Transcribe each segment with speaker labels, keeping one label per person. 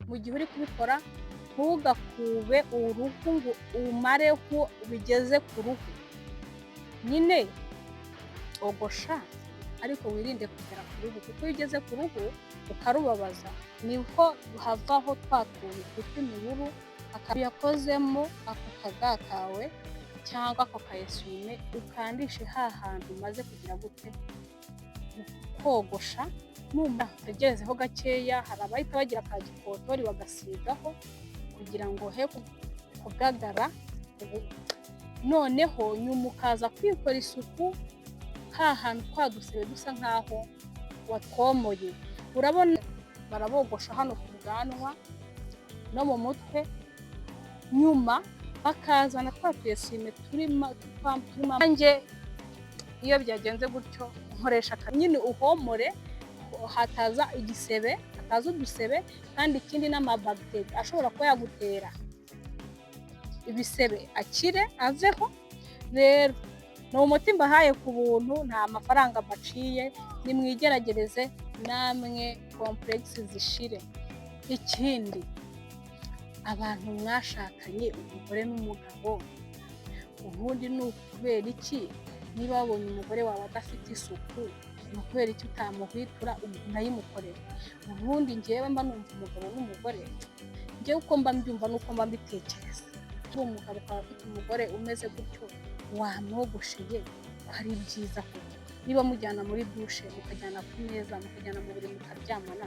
Speaker 1: mu gihe uri kubikora ntugakube uruhu ngo umareho bigeze ku ruhu, nyine ogosha ariko wirinde kugera ku ruhu, kuko iyo ugeze ku ruhu ukarubabaza niho havaho twa tuntu twitwa imiburu, yakozemo ako kaga kawe cyangwa ako kayesume ukandishe hantu umaze kugira gute kogosha, utegerezeho gakeya. Hari abahita bagira ka gikotori bagasigaho kugira ngo he kugagara, noneho nyuma ukaza kwikora isuku hantu twadusebe dusa nkaho watwomoye. Urabona barabogosha hano ku bwanwa no mu mutwe, nyuma bakazana twa tuyesime turimo nanjye iyo byagenze gutyo nkoresha nyine uhomore hataza igisebe, hataza udusebe, kandi ikindi n'amabagiteri ashobora kuba yagutera ibisebe akire aveho. Rero ni umuti mbahaye ku buntu, nta mafaranga mbaciye, nimwigeragereze namwe komplekisi zishire. Ikindi, abantu mwashakanye umugore n'umugabo, ubundi ni ukubera iki niba wabonye umugore wawe adafite isuku, ni ukubera iki utamuhwitura unayimukorera? Ubundi njyewe mba numva umugabo n'umugore, njyewe uko mba mbyumva n'uko mba mbitekereza, uri umugabo ukaba afite umugore umeze gutyo wamwogosheye ko ari byiza koko. Niba mujyana muri dushe, mukajyana ku meza, mukajyana mu buriri mukaryamana,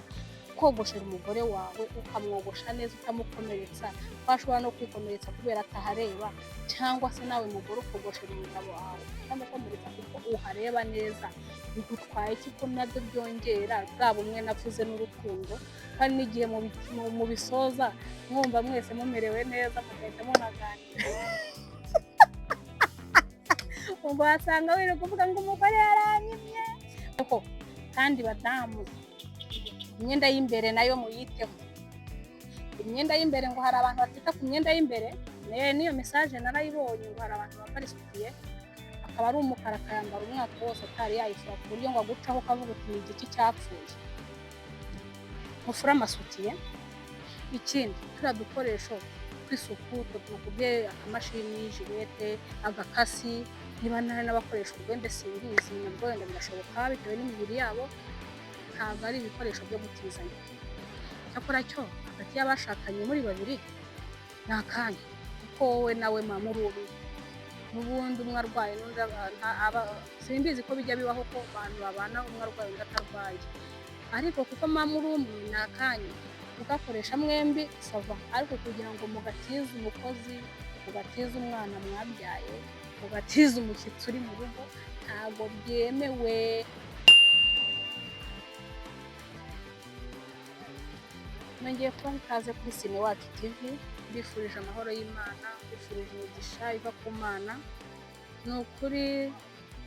Speaker 1: kogoshera umugore wawe ukamwogosha neza utamukomeretsa, washobora no kwikomeretsa kubera atahareba, cyangwa se nawe mugore ukogoshera umugabo wawe utamukomeretsa kuko uhareba neza, bigutwaye iki ko nabyo byongera bwa bumwe navuze n'urukundo, kandi n'igihe mu bisoza mwumva mwese mumerewe neza mugahita munaganira. Ubwo wasanga wiri kuvuga ngo umugore yaranyimye. Kandi badamu, imyenda y'imbere nayo muyiteho. Imyenda y'imbere ngo hari abantu batita ku myenda y'imbere, niyo message narayibonye ngo hari abantu bambara isutiye akaba ari umukara akayambara umwaka wose atari yayifura, ku buryo ngo agucaho ukavuga uti ni igiki cyapfuye. Mufura amasutiye. Ikindi, turiya dukoresho tw'isuku tukubye akamashini, jirete, agakasi, niba nari n'abakoresha urwembe simbizi, nabwo wenda birashoboka bitewe n'imibiri yabo, ntabwo ari ibikoresho byo gutizanya. Cyakora cyo hagati y'abashakanye muri babiri ni akanya, kuko wowe nawe muri ubu n'ubundi umwe arwaye n'undi simbizi ko bijya bibaho ko abantu babana umwe arwaye undi atarwaye, ariko kuko muri umwe ni akanya ugakoresha mwembi sava, ariko kugira ngo mugatize umukozi, mugatize umwana mwabyaye, mugatize umushyitsi uri mu rugo, ntabwo byemewe. Nongeye kuba ikaze kuri Cinewacu TV, mbifurije amahoro y'Imana, mbifurije imigisha iva ku Mana. Ni ukuri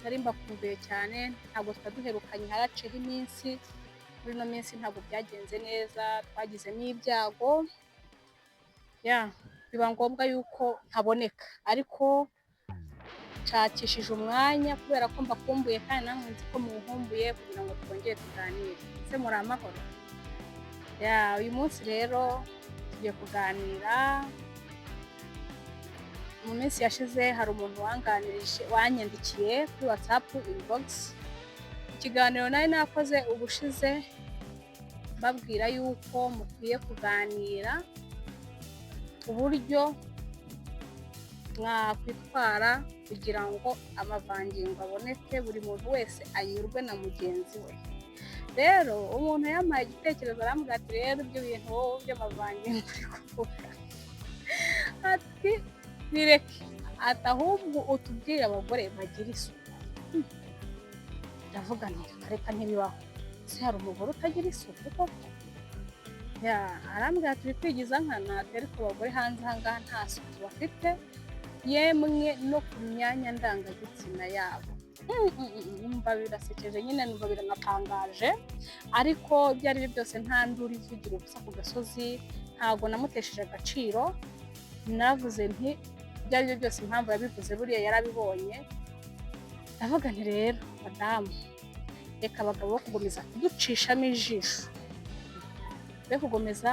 Speaker 1: nari mbakumbuye cyane, ntabwo twaduherukanye, haraceho iminsi. Muri ino minsi ntabwo byagenze neza, twagize n'ibyago, biba ngombwa yuko ntaboneka, ariko nshakishije umwanya kubera ko mbakumbuye kandi namwe nzi ko munkumbuye, kugira ngo twongere tuganire. Ese muri amahoro? Uyu munsi rero tugiye kuganira. Mu minsi yashize hari umuntu wanyandikiye kuri WhatsApp inbox, ikiganiro nari nakoze ubushize babwira yuko mukwiye kuganira uburyo mwakwitwara kugira ngo amavangingo aboneke, buri muntu wese anyurwe na mugenzi we. Rero umuntu yampaye igitekerezo arambwira ati rero ibyo bintu wowe by'amavangingo uri kuvuga ati bireke, ati ahubwo utubwire abagore bagira isuku. Ndavuga nti reka ntibibaho, se hari umugore utagira isuku koko? Arambwira turi kwigiza nkana, ariko abagore hanze aha ngaha nta suku bafite, yemwe no ku myanya ndangagitsina yabo. Numva birasekeje nyine, numva biranatangaje, ariko ibyo ari byo byose nta nduru ivugira ubusa ku gasozi, ntabwo namutesheje agaciro. Navuze nti ibyo ari byo byose impamvu yabivuze buriya yarabibonye. Ndavuga nti rero madamu, reka abagabo bo kugomeza kuducishamo ijisho, be kugomeza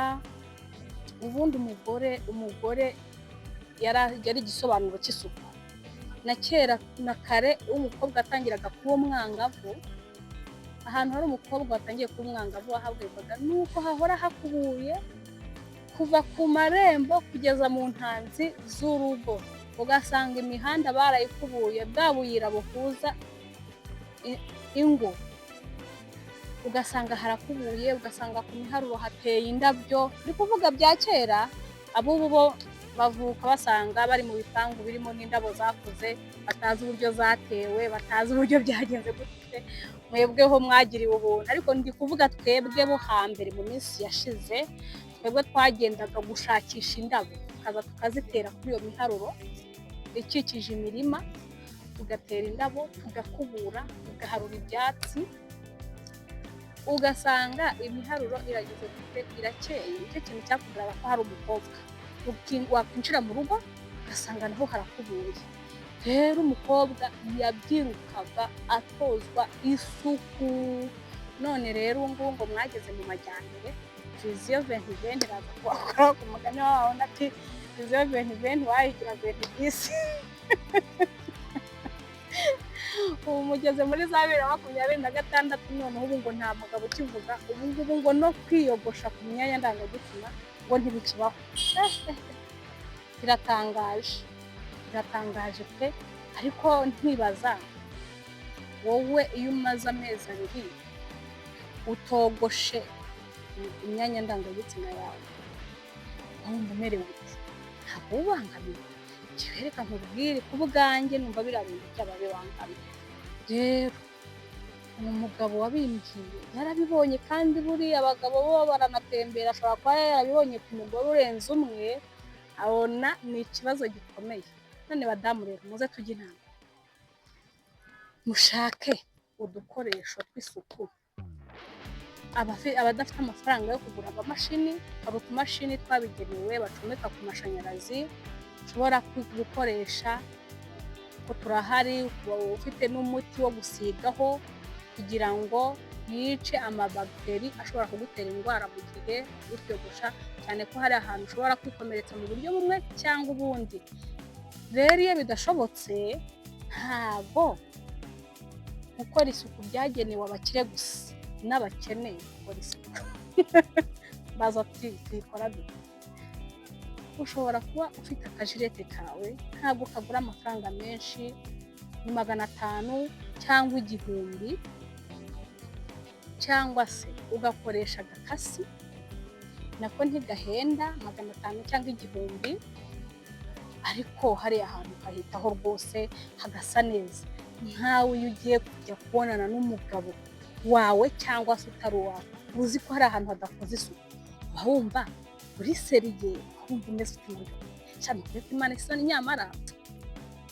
Speaker 1: ubundi umugore yari igisobanuro cy'isuku. Na kera na kare umukobwa atangiraga kuba umwangavu, ahantu hari umukobwa watangiye kuba umwangavu wahabwirwaga nuko hahora hakubuye kuva ku marembo kugeza mu ntanzi z'urugo, ugasanga imihanda barayikubuye, bwa buyira buhuza ingo ugasanga harakubuye, ugasanga ku miharuro hateye indabyo. Ndi kuvuga bya kera, abubu bo bavuka basanga bari mu bipangu birimo n'indabo zakuze, batazi uburyo zatewe, batazi uburyo byagenze gute. Mwebweho mwagiriwe ubuntu, ariko ndi kuvuga twebwe bo hambere mu minsi yashize, twebwe twagendaga gushakisha indabo tukaza tukazitera kuri iyo miharuro ikikije imirima, tugatera indabo, tugakubura, tugaharura ibyatsi, ugasanga imiharuro irageze gute, irakeye. Nicyo kintu cyakubwiraga ko hari umukobwa. Wakwinjira mu rugo ugasanga naho harakubuye. Rero umukobwa yabyirukaga atozwa isuku. None rero ubu ngubu ngo mwageze mu majyambere, viziyo 2020 iraza kubakora ku mugani wawe ati viziyo 2020 wayigira 2010. Ubu mugeze muri za 2026, noneho ubu ngo nta mugabo ukivuga, ubu ngubu ngo no kwiyogosha ku myanya ndangagitsina ngo ntibikibaho. Biratangaje pe. Ariko ntibaza wowe iyo umaze amezi 2 utogoshe imyanya ndangagitsina yawe, wumva umerewe ute? Ntabwo ubangamiye. Kibereka nkubwire ku bwanjye numva birabintu byaba bibangamiye. Rero umugabo wabimbwiye yarabibonye, kandi buriya abagabo bo baranatembera, ashobora kuba yarabibonye ku mugore urenze umwe, abona ni ikibazo gikomeye. None badamu rero muze tujye inama, mushake udukoresho tw'isuku. Abadafite amafaranga yo kugura amamashini, hari utumashini twabigenewe bacomeka ku mashanyarazi ushobora gukoresha, ko turahari. Ufite n'umuti wo gusigaho kugira ngo yice amabagiteri ashobora kugutera indwara mu gihe utogosha, cyane ko hari ahantu ushobora kwikomeretsa mu buryo bumwe cyangwa ubundi. Rero iyo bidashobotse, ntabwo gukora isuku byagenewe abakire gusa, n'abakene gukora isuku baza tuyikora dute. Ushobora kuba ufite akajirete kawe, ntabwo kagura amafaranga menshi, ni 500 cyangwa 1000, cyangwa se ugakoresha agakasi nako ntigahenda 500 cyangwa 1000, ariko hari ahantu kahitaho rwose hagasa neza. Nkawe iyo ugiye kujya kubonana n'umugabo wawe cyangwa se utari uwawe, uzi ko hari ahantu hadakoze isuku, wumva uri seriye, wumva umeze ute? Cyane ko Imana isoni, nyamara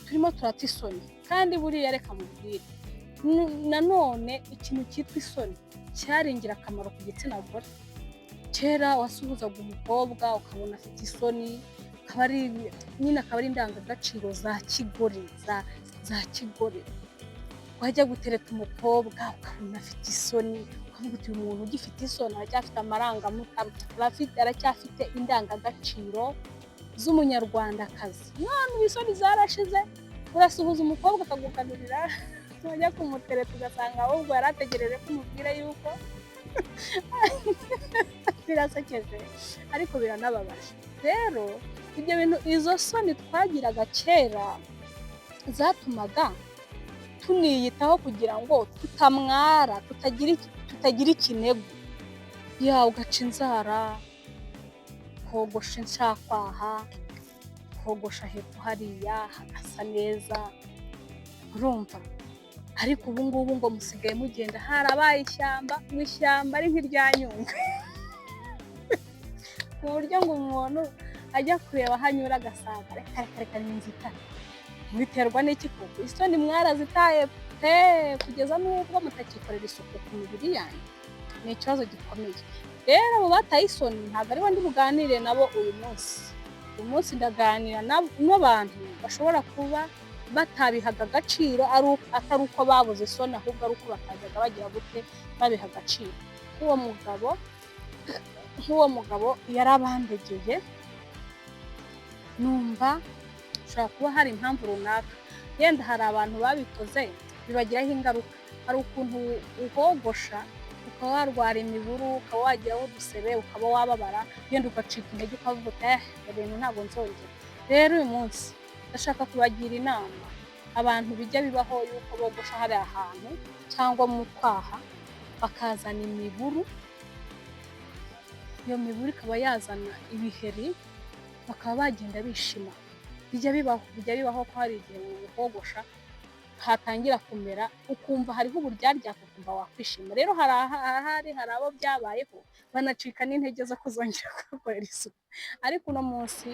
Speaker 1: turimo turata isoni. Kandi buriya reka mubwire, nanone ikintu cyitwa isoni cyari ingirakamaro ku gitsina gore. Kera wasuhuzaga umukobwa ukabona afite isoni, akaba ari indangagaciro za kigore, za kigore. Wajya gutereta umukobwa ukabona afite isoni, ukavuga uti uyu muntu ugifite isoni aracyafite amarangamutima, aracyafite indangagaciro z'umunyarwandakazi. None isoni zarashize, urasuhuza umukobwa akagukanurira, wajya kumutereta ugasanga ahubwo yarategereje ko umubwira yuko birasekeje ariko biranababaje. Rero ibyo bintu, izo soni twagiraga kera zatumaga tuniyitaho kugira ngo tutamwara, tutagira ikinegu. Ugaca inzara, kogosha inshakwaha, kogosha hepfo hariya hagasa neza, urumva. Ariko ubu ngubu ngo musigaye mugenda harabaye ishyamba, mu ishyamba ari nk'irya Nyungwe ku buryo ngo umuntu ajya kureba aho anyura agasanga reka n'inzitane. Biterwa n'iki koko? Isoni mwarazitaye pe, kugeza n'ubwo mutakikorera isuku ku mibiri yanyu. Ni ikibazo gikomeye. Rero abo bataye isoni ntabwo ari bo ndi buganire nabo uyu munsi. Uyu munsi ndaganira n'abantu bashobora kuba batabihaga agaciro, atari uko babuze isoni, ahubwo ari uko batajyaga bagira gute babiha agaciro. Uwo mugabo nk'uwo mugabo yarabandegeye, numva ushobora kuba hari impamvu runaka, yenda hari abantu babikoze bibagiraho ingaruka. Hari ukuntu uhogosha ukaba warwara imiburu, ukaba wagiraho udusebe, ukaba wababara, yenda ugacika intege ukavuga uti ibintu ntabwo nzongera. Rero uyu munsi ndashaka kubagira inama abantu bijya bibaho yuko bogosha hari ahantu cyangwa mu kwaha bakazana imiburu, iyo miburu ikaba yazana ibiheri, bakaba bagenda bishima. Bijya bibaho ko hari igihe uhogosha hatangira kumera ukumva hariho uburyaryate ukumva wakwishima. Rero hari abo byabayeho banacika n'intege zo kuzongera kuhakorera isuku. Ariko uno munsi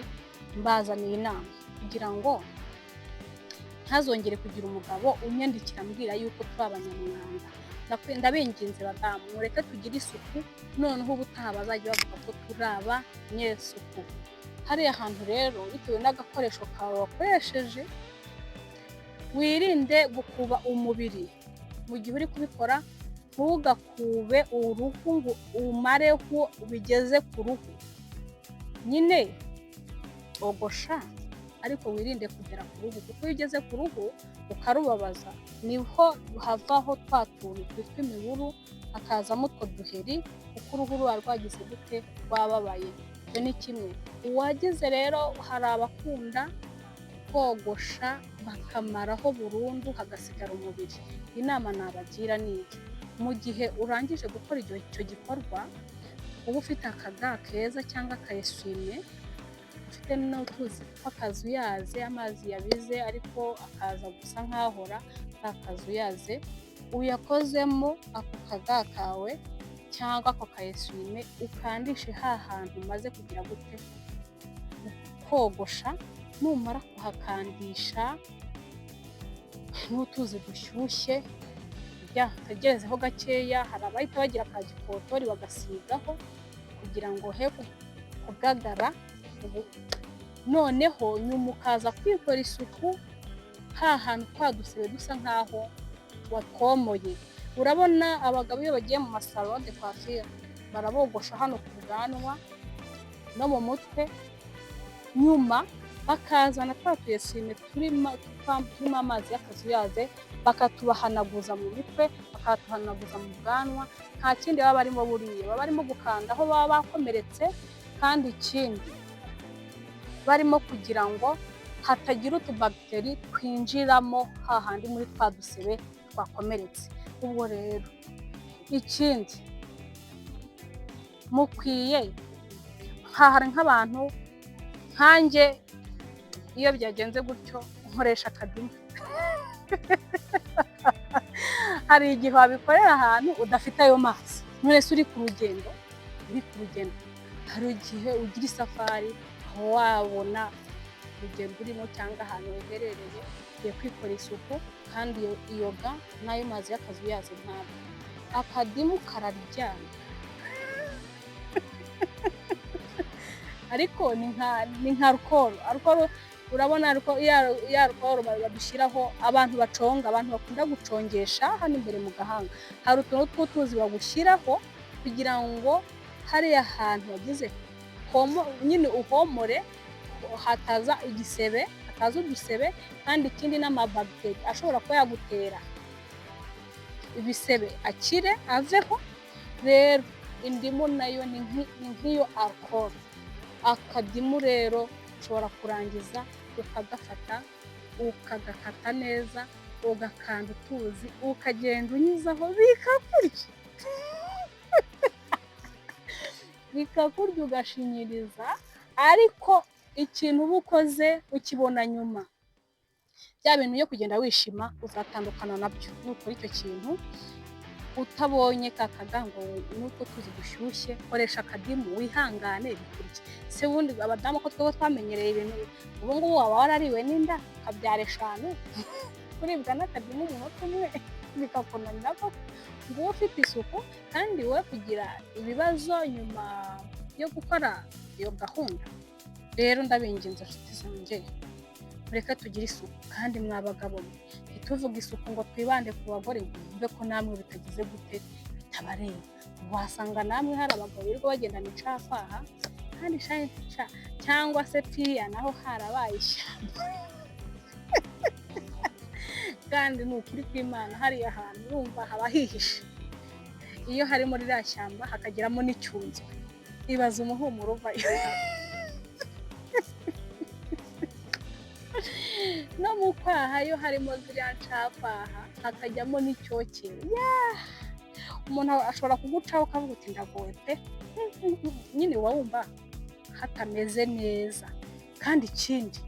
Speaker 1: mbazaniye inama kugira ngo ntazongere kugira umugabo unyandikira ambwira yuko turi abanyamwanda. Ndabinginze badamu, mureke tugire isuku, noneho ubutaha bazajya bavuga ko turi abanyesuku. Hariya hantu rero bitewe n'agakoresho kawe wakoresheje, wirinde gukuba umubiri mu gihe uri kubikora. Ntugakube uruhu ngo umareho bigeze ku ruhu. Nyine ogosha ariko wirinde kugera ku ruhu, kuko iyo ugeze ku ruhu ukarubabaza niho havaho twa tuntu twitwa imiburu, hakazamo utwo duheri, kuko uruhu ruba rwagize gute, rwababaye. Icyo ni kimwe. Uwagize rero, hari abakunda kogosha bakamaraho burundu hagasigara umubiri. Inama nabagira ni iki: mu gihe urangije gukora icyo gikorwa, uba ufite akaga keza cyangwa akayesume, ufite n'utuzi tw'akazuyaze, amazi yabize ariko akaza gusa nk'ahora, akazuyaze uyakozemo ako kaga kawe cyangwa ako kayesume, ukandishe hantu umaze kugira gute kogosha. Numara kuhakandisha n'utuzi dushyushye, tegerezeho gakeya. Hari abahita bagira ka gikotori bagasigaho kugira ngo he kugagara. Noneho nyuma ukaza kwikora isuku hantu twa dusebe dusa nk'aho watwomoye. Urabona abagabo iyo bagiye mu masalo de coiffure barabogosha hano ku bwanwa no mu mutwe, nyuma bakazana twa tuyesime turimo amazi y'akazuyaze bakatubahanaguza mu mitwe, bakatuhanaguza mu bwanwa. Nta kindi baba barimo buriya, baba barimo gukanda aho baba bakomeretse, kandi ikindi barimo kugira ngo hatagira utubagiteri twinjiramo hahandi muri twa dusebe twakomeretse. Ubwo rero ikindi mukwiye, hari nk'abantu nkanjye, iyo byagenze gutyo nkoresha akadimu. Hari igihe wabikorera ahantu udafite ayo mazi, mwese uri ku rugendo, hari igihe ugira isafari aho wabona urugendo urimo cyangwa ahantu uherereye ugiye kwikora isuku, kandi iyo ga n'ayo mazi y'akazuyaze ntabwo. Akadimu kararyana ariko ni nka alcohol. Urabona ya alcohol badushyiraho, abantu baconga, abantu bakunda gucongesha hano imbere mu gahanga, hari utuntu tw'utuzi bagushyiraho kugira ngo hariya hantu wagize nyine uhomore, hataza igisebe, hataza udusebe, kandi ikindi n'amabagiteri ashobora kuba yagutera ibisebe akire aveho. Rero indimu nayo ni nk'iyo alcohol. Akadimu rero ushobora kurangiza ukagafata, ukagakata neza, ugakanda utuzi, ukagenda unyuzaho bikakurya bikakurya ugashinyiriza. Ariko ikintu uba ukoze ukibona nyuma, bya bintu byo kugenda wishima uzatandukana nabyo nukora icyo kintu. Utabonye kakaga ngo nuko tuzi dushyushye, koresha akadimu wihangane bikurya. Se bundi abadamu ko twaba twamenyereye ibintu, ubu ngubu waba warariwe n'inda ukabyara 5 kuribwa n'akadimu umunota umwe bikakunanira ko ngo ufite isuku, kandi we kugira ibibazo nyuma yo gukora iyo gahunda. Rero ndabinginze inshuti zanjye, mureke tugire isuku, kandi mwabagabo ntituvuge isuku ngo twibande ku bagore, mbe ko namwe bitagize gute bitabareba. wasanga namwe hari abagabo birirwa bagendana incakwaha kandi cyangwa se piriya naho harabaye ishyamba kandi ni ukuri kw'Imana hariya hantu urumva haba hihishe. Iyo hari muri ririya shyamba hakagiramo n'icyunzwe, ibaza umuhumuro uvayo. No mu kwaha iyo harimo ziriya ncakwaha hakajyamo n'icyokere, umuntu ashobora kugucaho ukavuga uti ndagowe pe, nyine uba wumva hatameze neza. Kandi ikindi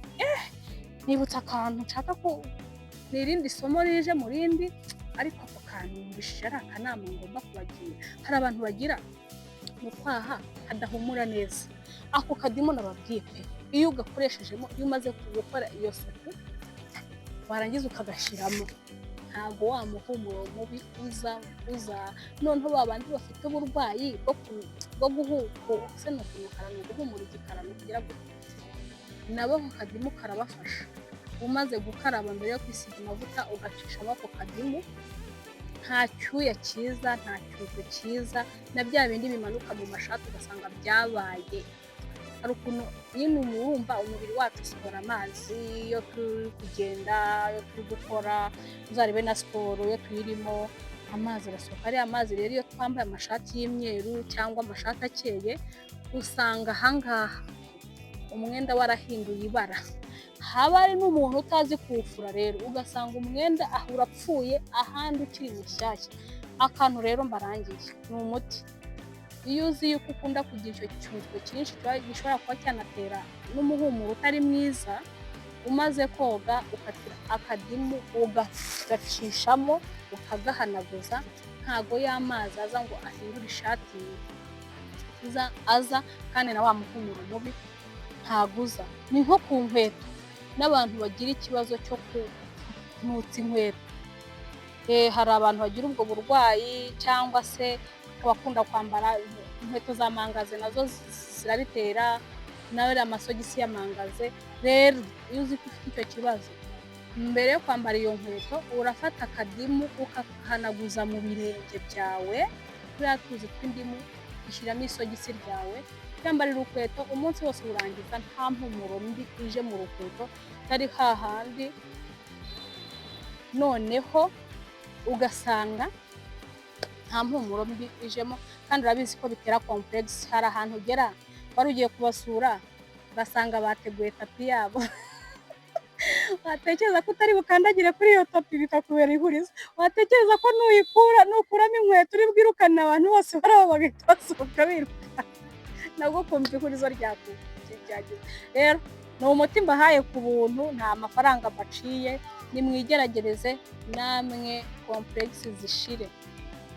Speaker 1: nibutse akantu nshaka ko ni irindi somo rije mu rindi, ariko ako kantu mbishije ari akanama ngomba kubagira. Hari abantu bagira mu kwaha hadahumura neza, ako kadimu nababwiye pe, iyo ugakoreshejemo, iyo umaze gukora iyo suku warangiza ukagashyiramo, ntabwo wa muhumuro mubi uza. Noneho babandi bafite uburwayi bwo guhumura, se no kunukara, no guhumura igikarano kugira ngo nabo ako kadimu karabafasha. Umaze gukaraba mbere yo kwisiga amavuta ugacishamo ako kadimu, nta cyuya cyiza, nta cyuzo cyiza, na bya bindi bimanuka mu mashati ugasanga byabaye. Hari ukuntu nyine wumva umubiri wacu usohora amazi iyo turi kugenda, iyo turi gukora, uzarebe na siporo iyo tuyirimo amazi arasohoka. Ariya amazi rero iyo twambaye amashati y'imyeru cyangwa amashati akeye, usanga ahangaha umwenda warahinduye ibara. Haba hari n'umuntu utazi kuwufura rero, ugasanga umwenda urapfuye ahandi ukiri mushyashya. Akantu rero mbarangiye ni umuti. Iyo uzi yuko ukunda kugira icyo cyunzwe cyinshi gishobora kuba cyanatera n'umuhumuro utari mwiza, umaze koga ufatira akadimu ugacishamo ukagahanaguza, ntago y'amazi aza ngo ahindure ishati aza, kandi na wa muhumuro mubi ntago uza. Ni nko ku nkweto, n'abantu bagira ikibazo cyo kunutsa inkweto. Hari abantu bagira ubwo burwayi, cyangwa se abakunda kwambara inkweto za mangaze nazo zirabitera, nawe amasogisi y'amangaze. Rero iyo uzi ko ufite icyo kibazo, mbere yo kwambara iyo nkweto urafata akadimu ukahanaguza mu birenge byawe, turiya tuzi tw'indimu, ushyiramo isogisi ryawe, cyambarira urukweto umunsi wose urangiza nta mpumuro mbi ije mu rukweto, atari hahandi noneho ugasanga nta mpumuro mbi ijemo. Kandi urabizi ko bitera complex. Hari ahantu ugera wari ugiye kubasura ugasanga bateguye tapi yabo watekereza ko utari bukandagire kuri iyo tapi bikakubera ihurizo, watekereza ko nukuramo inkweto uri bwirukane abantu bose baraba bagahita basohoka biruka, nabwo kumva ihurizo ryagize. Rero ni umuti mbahaye ku buntu, nta mafaranga mbaciye, nimwigeragereze namwe complex zishire.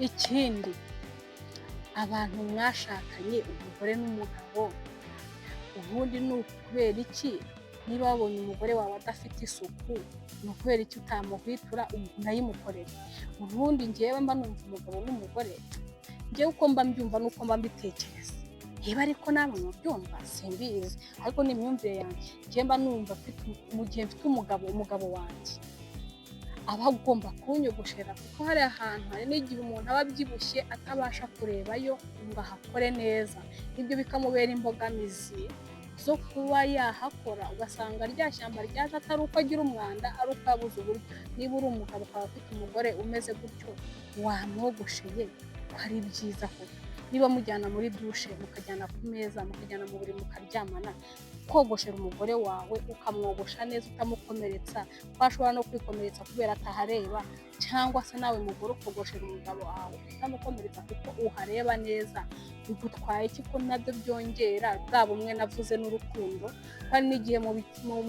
Speaker 1: Ikindi, abantu mwashakanye umugore n'umugabo, ubundi ni ukubera iki niba wabonye umugore wawe adafite isuku, ni ukubera iki utamuhwitura unayimukorera? Ubundi njyewe mba numva umugabo n'umugore, njyewe uko mba mbyumva n'uko mba mbitekereza, niba ariko namwe mubyumva simbizi, ariko ni imyumvire yanjye. Njyewe mba numva mu gihe mfite umugabo wanjye aba agomba kunyogoshera, kuko hari ahantu, hari n'igihe umuntu aba abyibushye atabasha kurebayo ngo ahakore neza. Ibyo bikamubera imbogamizi zo kuba yahakora, ugasanga rya shyamba ryaje atari uko agira umwanda, ari uko yabuze uburyo. Niba uri umugabo ukaba ufite umugore umeze gutyo, wamwogosheye, ko ari byiza koko. Niba mujyana muri dushe, mukajyana ku meza, mukajyana mu buriri mukaryamana, kogoshera umugore wawe ukamwogosha neza utamukomeretsa, washobora no kwikomeretsa kubera atahareba, cyangwa se nawe mugore ukogoshera umugabo wawe utamukomeretsa kuko uhareba neza. Bigutwaye iki ko nabyo byongera bwa bumwe navuze n'urukundo, kandi n'igihe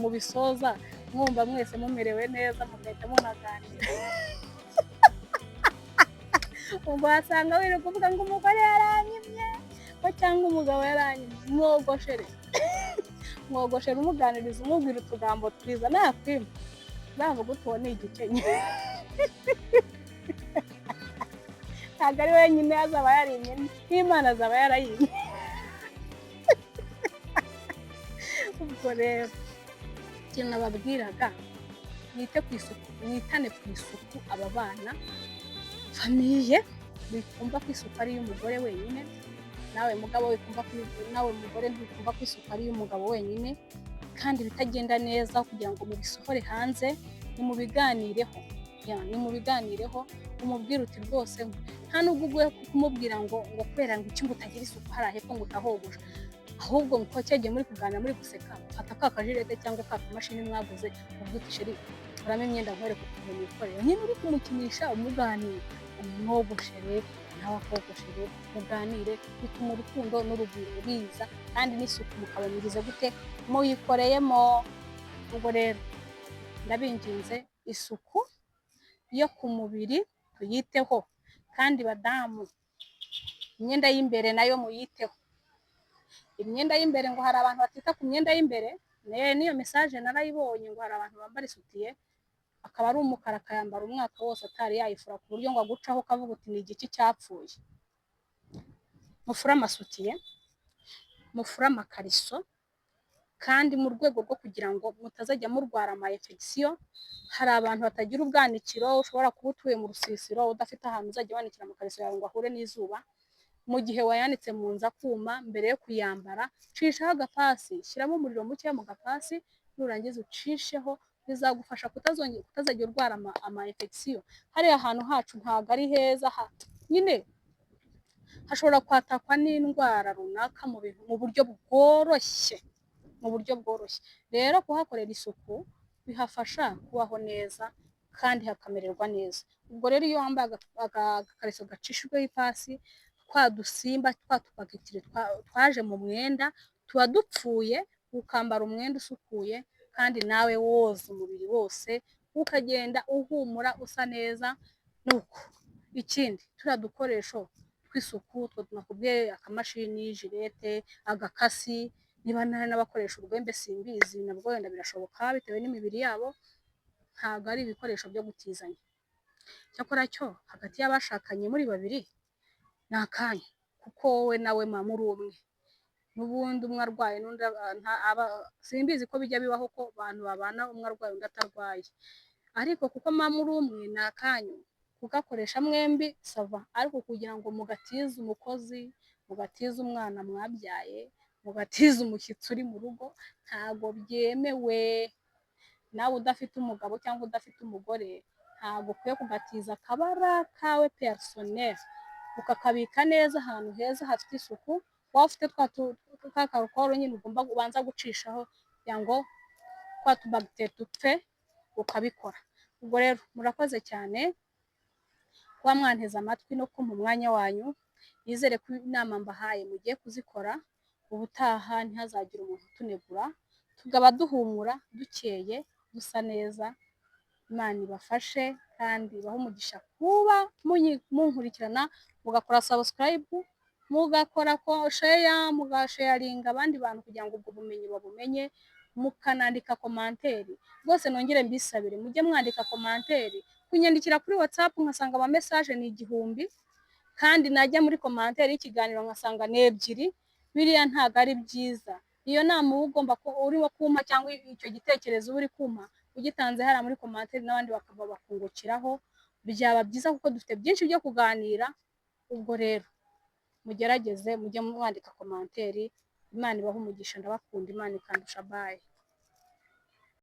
Speaker 1: mu bisoza mwumva mwese mumerewe neza, mugahita munaganira. Ubwo wasanga wirirwa uvuga ngo umugore yaranyimye ko cyangwa umugabo yaranyimye, mwogoshera umuganiriza, umubwira utugambo twiza, nakwima bavuga uti uwo ni igikenye. Ntabwo ari wenyine azaba yarimye, n'Imana azaba yarayimye. Ubwo rero ikintu nababwiraga, mwite ku isuku, mwitane ku isuku, aba bana, famiye, wikumva ko isuku ari iy'umugore wenyine, nawe mugabo nawe mugore ntikumva ko isuku ari iy'umugabo wenyine, kandi ibitagenda neza kugira ngo mubisohore hanze nimubiganireho, nimubiganireho umubwire uti rwose nta nubwo ugiye kumubwira ngo kubera ngo iki ngo utagira isuku hariya hepfo ngo utahogosha, ahubwo ngo cyagiye muri kuganira muri guseka, fata ka kajirete cyangwa ka kamashini mwaguze uvuge uti sheri kuramo imyenda nkwereke ukuntu nikorera, nyine uri kumukinisha umuganira, umwogoshere nawe akogoshere, muganire, bituma urukundo n'urugwiro biza kandi n'isuku mukabamiriza gute muyikoreyemo. Ubwo rero ndabinginze isuku yo ku mubiri tuyiteho, kandi badamu imyenda y'imbere nayo muyiteho. Imyenda y'imbere ngo hari abantu batita ku myenda y'imbere, n'iyo message narayibonye ngo hari abantu bambara isutiye akaba ari umukara akayambara umwaka wose atari yayifura ku buryo ngo agucaho ukavuga uti ni igiki cyapfuye. Mufure amasutiye, mufure amakariso, kandi mu rwego rwo kugira ngo mutazajya murwara ama infection. Hari abantu batagira ubwanikiro, ushobora kuba utuye mu rusisiro udafite ahantu uzajya wanikira amakariso yawe ngo ahure n'izuba. Mu gihe wayanitse mu nzu akuma, mbere yo kuyambara cishaho agapasi, shyiramo umuriro mukeya mu gapasi, nurangiza ucisheho, bizagufasha kutazajya urwara ama infection. Hariya ahantu hacu ntabwo ari heza, nyine hashobora kwatakwa n'indwara runaka mu buryo bworoshye, rero kuhakorera isuku bihafasha kubaho neza kandi hakamererwa neza. Ubwo rero iyo wambaye agakariso gacishijweho ipasi, twa dusimba twa tupagitire twaje mu mwenda tuba dupfuye, ukambara umwenda usukuye kandi nawe woza umubiri wose, ukagenda uhumura usa neza. Nuko ikindi turiya dukoresho tw'isuku two nakubwiye, akamashini, jirete, agakasi, niba n'abakoresha urwembe simbizi, nabwo wenda birashoboka bitewe n'imibiri yabo, ntabwo ari ibikoresho byo gutizanya. Cyakora cyo hagati y'abashakanye muri babiri ni akanya, kuko wowe nawe mama muri umwe, n'ubundi umwe arwaye n'undi simbizi ko bijya bibaho ko abantu babana umwe arwaye undi atarwaye, ariko kuko mama muri umwe ni akanyu kugakoresha mwembi sava, ariko kugira ngo mugatize umukozi, mugatize umwana mwabyaye, mugatize umushyitsi uri mu rugo, ntabwo byemewe. Nawe udafite umugabo cyangwa udafite umugore, ntabwo ukwiye kugatiza akabara kawe personnel, ukakabika neza ahantu heza hafite isuku. Waba ufite twa karukoro nyine ugomba ubanza gucishaho kugira ngo twa tubagiteri dupfe, ukabikora. Ubwo rero murakoze cyane kuba mwanteze amatwi no kumpa umwanya wanyu, nizere ko inama mbahaye mugiye kuzikora, ubutaha ntihazagire umuntu utunegura, tukaba duhumura, dukeye, dusa neza. Imana ibafashe kandi ibahe umugisha kuba munkurikirana, mugakora subscribe, mugakora share, mugasharinga abandi bantu kugira ngo ubwo bumenyi babumenye, mukanandika komanteri. Rwose nongere mbisabire mujye mwandika komanteri, kunyandikira kuri WhatsApp nkasanga ama message ni 1000, kandi najya muri komanteri y'ikiganiro nkasanga ni 2, biriya ntabwo ari byiza. Iyo nama uba ugomba uri wo kumpa cyangwa icyo gitekerezo uri kumpa ugitanze hariya muri komanteri, n'abandi bakaba bakungukiraho, byaba byiza kuko dufite byinshi byo kuganira. Ubwo rero mugerageze mujye mwandika komanteri. Imana ibahe umugisha, ndabakunda, Imana ikandusha. Bye.